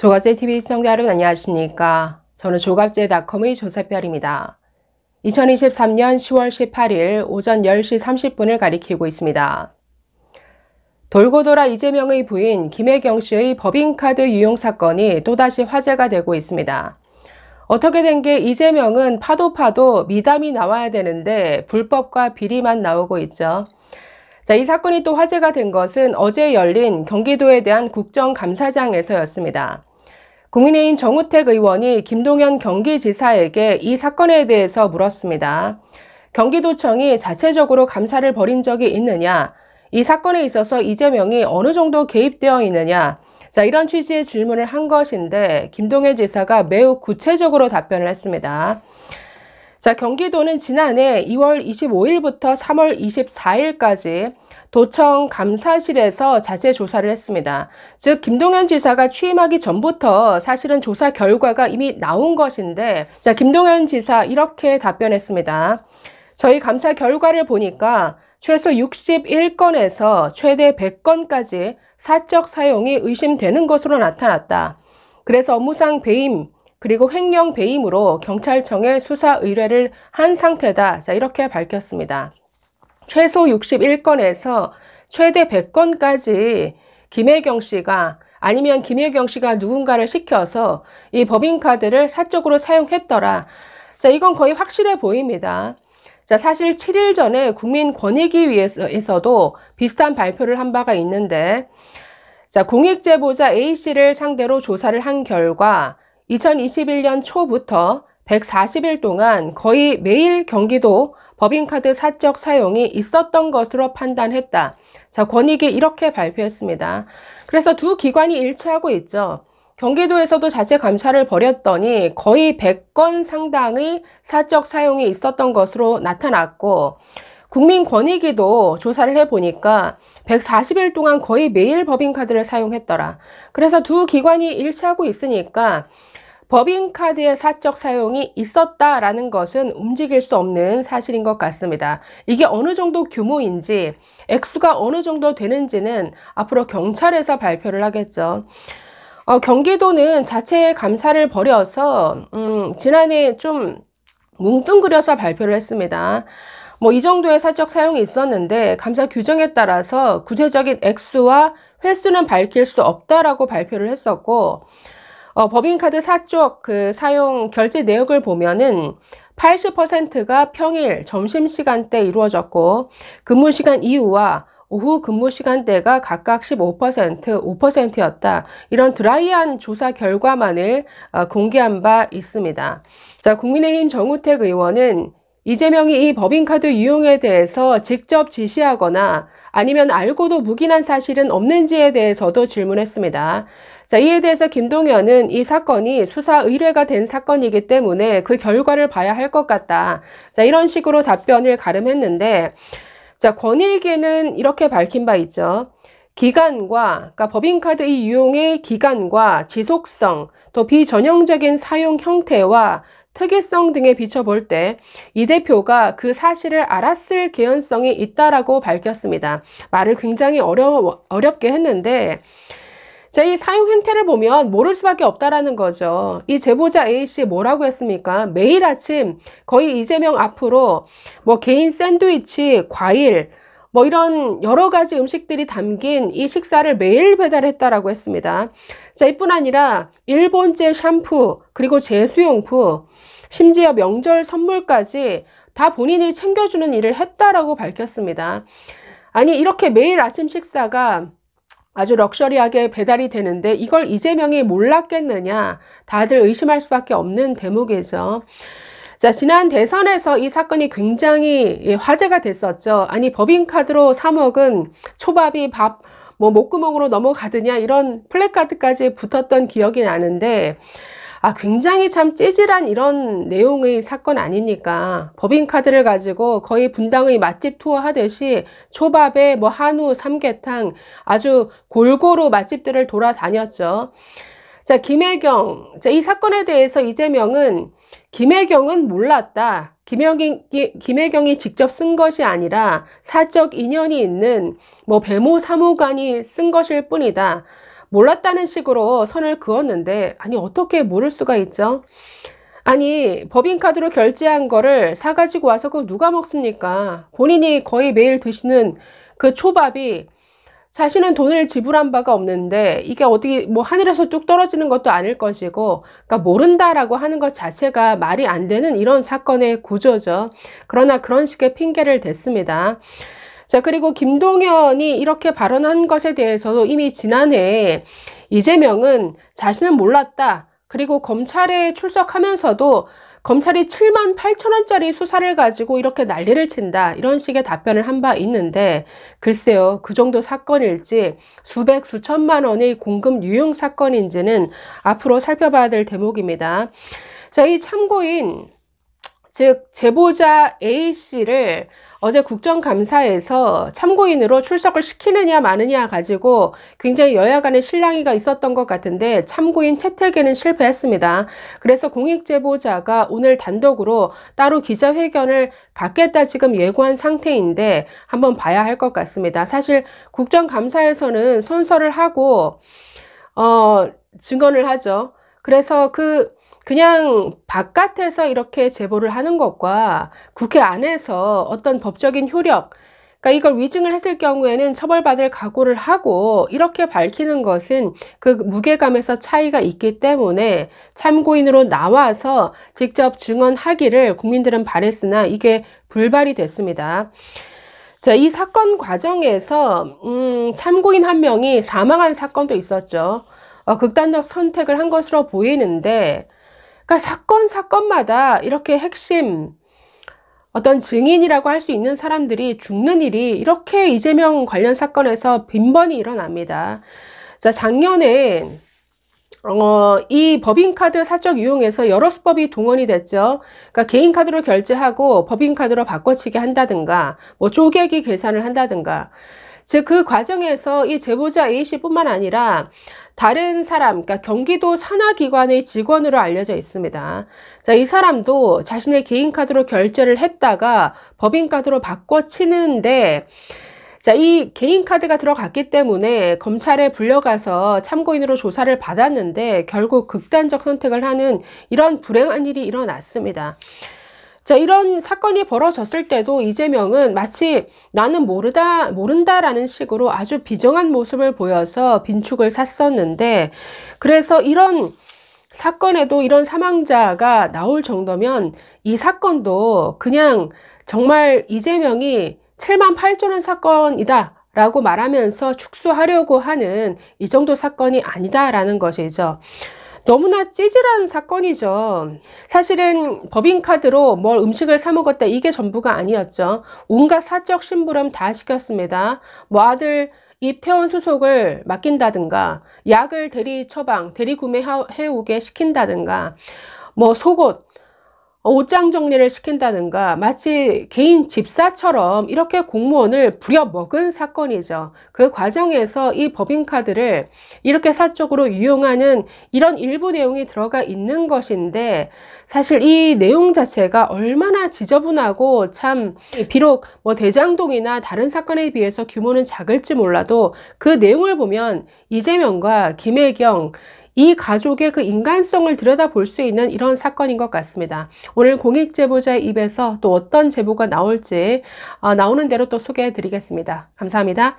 조갑제TV 시청자 여러분 안녕하십니까? 저는 조갑제닷컴의 조세별입니다. 2023년 10월 18일 오전 10시 30분을 가리키고 있습니다. 돌고 돌아 이재명의 부인 김혜경 씨의 법인카드 유용 사건이 또다시 화제가 되고 있습니다. 어떻게 된 게 이재명은 파도 미담이 나와야 되는데 불법과 비리만 나오고 있죠. 자, 이 사건이 또 화제가 된 것은 어제 열린 경기도에 대한 국정감사장에서였습니다. 국민의힘 정우택 의원이 김동연 경기지사에게 이 사건에 대해서 물었습니다. 경기도청이 자체적으로 감사를 벌인 적이 있느냐? 이 사건에 있어서 이재명이 어느 정도 개입되어 있느냐? 자, 이런 취지의 질문을 한 것인데 김동연 지사가 매우 구체적으로 답변을 했습니다. 자, 경기도는 지난해 2월 25일부터 3월 24일까지 도청 감사실에서 자체 조사를 했습니다. 즉 김동연 지사가 취임하기 전부터 사실은 조사 결과가 이미 나온 것인데, 자, 김동연 지사 이렇게 답변했습니다. 저희 감사 결과를 보니까 최소 61건에서 최대 100건까지 사적 사용이 의심되는 것으로 나타났다. 그래서 업무상 배임 그리고 횡령 배임으로 경찰청에 수사 의뢰를 한 상태다. 자, 이렇게 밝혔습니다. 최소 61건에서 최대 100건까지 김혜경 씨가 아니면 김혜경 씨가 누군가를 시켜서 이 법인카드를 사적으로 사용했더라. 자, 이건 거의 확실해 보입니다. 자, 사실 7일 전에 국민권익위에서도 비슷한 발표를 한 바가 있는데, 자, 공익제보자 A씨를 상대로 조사를 한 결과 2021년 초부터 140일 동안 거의 매일 경기도 법인카드 사적 사용이 있었던 것으로 판단했다. 자, 권익위 이렇게 발표했습니다. 그래서 두 기관이 일치하고 있죠. 경기도에서도 자체 감사를 벌였더니 거의 100건 상당의 사적 사용이 있었던 것으로 나타났고, 국민권익위도 조사를 해보니까 140일 동안 거의 매일 법인카드를 사용했더라. 그래서 두 기관이 일치하고 있으니까 법인카드의 사적 사용이 있었다라는 것은 움직일 수 없는 사실인 것 같습니다. 이게 어느 정도 규모인지, 액수가 어느 정도 되는지는 앞으로 경찰에서 발표를 하겠죠. 경기도는 자체 감사를 벌여서 지난해 좀 뭉뚱그려서 발표를 했습니다. 뭐 이 정도의 사적 사용이 있었는데 감사 규정에 따라서 구체적인 액수와 횟수는 밝힐 수 없다라고 발표를 했었고, 법인카드 사적 사용 결제 내역을 보면은 80%가 평일 점심시간대 이루어졌고, 근무시간 이후와 오후 근무시간대가 각각 15%, 5%였다. 이런 드라이한 조사 결과만을 공개한 바 있습니다. 자, 국민의힘 정우택 의원은 이재명이 이 법인카드 유용에 대해서 직접 지시하거나 아니면 알고도 묵인한 사실은 없는지에 대해서도 질문했습니다. 자, 이에 대해서 김동연은 이 사건이 수사 의뢰가 된 사건이기 때문에 그 결과를 봐야 할 것 같다. 자, 이런 식으로 답변을 가름했는데, 자, 권익위는 이렇게 밝힌 바 있죠. 기간과, 그러니까 법인카드 이 유용의 기간과 지속성, 또 비전형적인 사용 형태와 특이성 등에 비춰볼 때 이 대표가 그 사실을 알았을 개연성이 있다라고 밝혔습니다. 말을 굉장히 어렵게 했는데, 자, 이 사용 행태를 보면 모를 수밖에 없다라는 거죠. 이 제보자 A씨 뭐라고 했습니까? 매일 아침 거의 이재명 앞으로 뭐 개인 샌드위치, 과일, 뭐 이런 여러 가지 음식들이 담긴 이 식사를 매일 배달했다라고 했습니다. 자, 이뿐 아니라 일본제 샴푸, 그리고 제수용품, 심지어 명절 선물까지 다 본인이 챙겨주는 일을 했다라고 밝혔습니다. 아니, 이렇게 매일 아침 식사가 아주 럭셔리하게 배달이 되는데 이걸 이재명이 몰랐겠느냐, 다들 의심할 수밖에 없는 대목이죠. 자, 지난 대선에서 이 사건이 굉장히 화제가 됐었죠. 아니, 법인카드로 사 먹은 초밥이 밥 뭐 목구멍으로 넘어가느냐, 이런 플래카드까지 붙었던 기억이 나는데, 굉장히 참 찌질한 이런 내용의 사건 아닙니까? 법인카드를 가지고 거의 분당의 맛집 투어 하듯이 초밥에 뭐 한우, 삼계탕 아주 골고루 맛집들을 돌아다녔죠. 자, 김혜경. 자, 이 사건에 대해서 이재명은 김혜경은 몰랐다. 김혜경이 직접 쓴 것이 아니라 사적 인연이 있는 뭐 배모 사무관이 쓴 것일 뿐이다. 몰랐다는 식으로 선을 그었는데, 아니 어떻게 모를 수가 있죠? 아니 법인카드로 결제한 거를 사가지고 와서 그거 누가 먹습니까? 본인이 거의 매일 드시는 그 초밥이 자신은 돈을 지불한 바가 없는데 이게 어디 뭐 하늘에서 뚝 떨어지는 것도 아닐 것이고, 그러니까 모른다라고 하는 것 자체가 말이 안 되는 이런 사건의 구조죠. 그러나 그런 식의 핑계를 댔습니다. 자, 그리고 김동연이 이렇게 발언한 것에 대해서도 이미 지난해 이재명은 자신은 몰랐다, 그리고 검찰에 출석하면서도 검찰이 7만 8천 원짜리 수사를 가지고 이렇게 난리를 친다, 이런 식의 답변을 한 바 있는데, 글쎄요, 그 정도 사건일지 수백 수천만 원의 공금 유용 사건인지는 앞으로 살펴봐야 될 대목입니다. 자, 이 참고인, 즉 제보자 A씨를 어제 국정감사에서 참고인으로 출석을 시키느냐 마느냐 가지고 굉장히 여야 간의 실랑이가 있었던 것 같은데, 참고인 채택에는 실패했습니다. 그래서 공익제보자가 오늘 단독으로 따로 기자회견을 갖겠다 지금 예고한 상태인데 한번 봐야 할 것 같습니다. 사실 국정감사에서는 선서를 하고 증언을 하죠. 그래서 그냥 바깥에서 이렇게 제보를 하는 것과 국회 안에서 어떤 법적인 효력, 그러니까 이걸 위증을 했을 경우에는 처벌받을 각오를 하고 이렇게 밝히는 것은 그 무게감에서 차이가 있기 때문에 참고인으로 나와서 직접 증언하기를 국민들은 바랬으나 이게 불발이 됐습니다. 자, 이 사건 과정에서 참고인 한 명이 사망한 사건도 있었죠. 극단적 선택을 한 것으로 보이는데, 그러니까 사건마다 이렇게 핵심 어떤 증인이라고 할 수 있는 사람들이 죽는 일이 이렇게 이재명 관련 사건에서 빈번히 일어납니다. 자, 작년에 이 법인카드 사적 유용에서 여러 수법이 동원이 됐죠. 그러니까 개인카드로 결제하고 법인카드로 바꿔치기 한다든가, 뭐 쪼개기 계산을 한다든가, 즉 그 과정에서 이 제보자 A씨뿐만 아니라 다른 사람, 그러니까 경기도 산하기관의 직원으로 알려져 있습니다. 자, 이 사람도 자신의 개인카드로 결제를 했다가 법인카드로 바꿔치는데, 자, 이 개인카드가 들어갔기 때문에 검찰에 불려가서 참고인으로 조사를 받았는데 결국 극단적 선택을 하는 이런 불행한 일이 일어났습니다. 자, 이런 사건이 벌어졌을 때도 이재명은 마치 나는 모른다라는 식으로 아주 비정한 모습을 보여서 빈축을 샀었는데, 그래서 이런 사건에도 이런 사망자가 나올 정도면 이 사건도 그냥 정말 이재명이 7만 8천 원 사건이다 라고 말하면서 축소하려고 하는 이 정도 사건이 아니다라는 것이죠. 너무나 찌질한 사건이죠. 사실은 법인카드로 뭘 음식을 사 먹었다, 이게 전부가 아니었죠. 온갖 사적 심부름 다 시켰습니다. 뭐 아들 입퇴원 수속을 맡긴다든가, 약을 대리 처방, 대리 구매해오게 시킨다든가, 뭐 속옷, 옷장 정리를 시킨다든가, 마치 개인 집사처럼 이렇게 공무원을 부려먹은 사건이죠. 그 과정에서 이 법인카드를 이렇게 사적으로 유용하는 이런 일부 내용이 들어가 있는 것인데, 사실 이 내용 자체가 얼마나 지저분하고, 참 비록 뭐 대장동이나 다른 사건에 비해서 규모는 작을지 몰라도 그 내용을 보면 이재명과 김혜경, 이 가족의 그 인간성을 들여다볼 수 있는 이런 사건인 것 같습니다. 오늘 공익제보자의 입에서 또 어떤 제보가 나올지 나오는 대로 또 소개해 드리겠습니다. 감사합니다.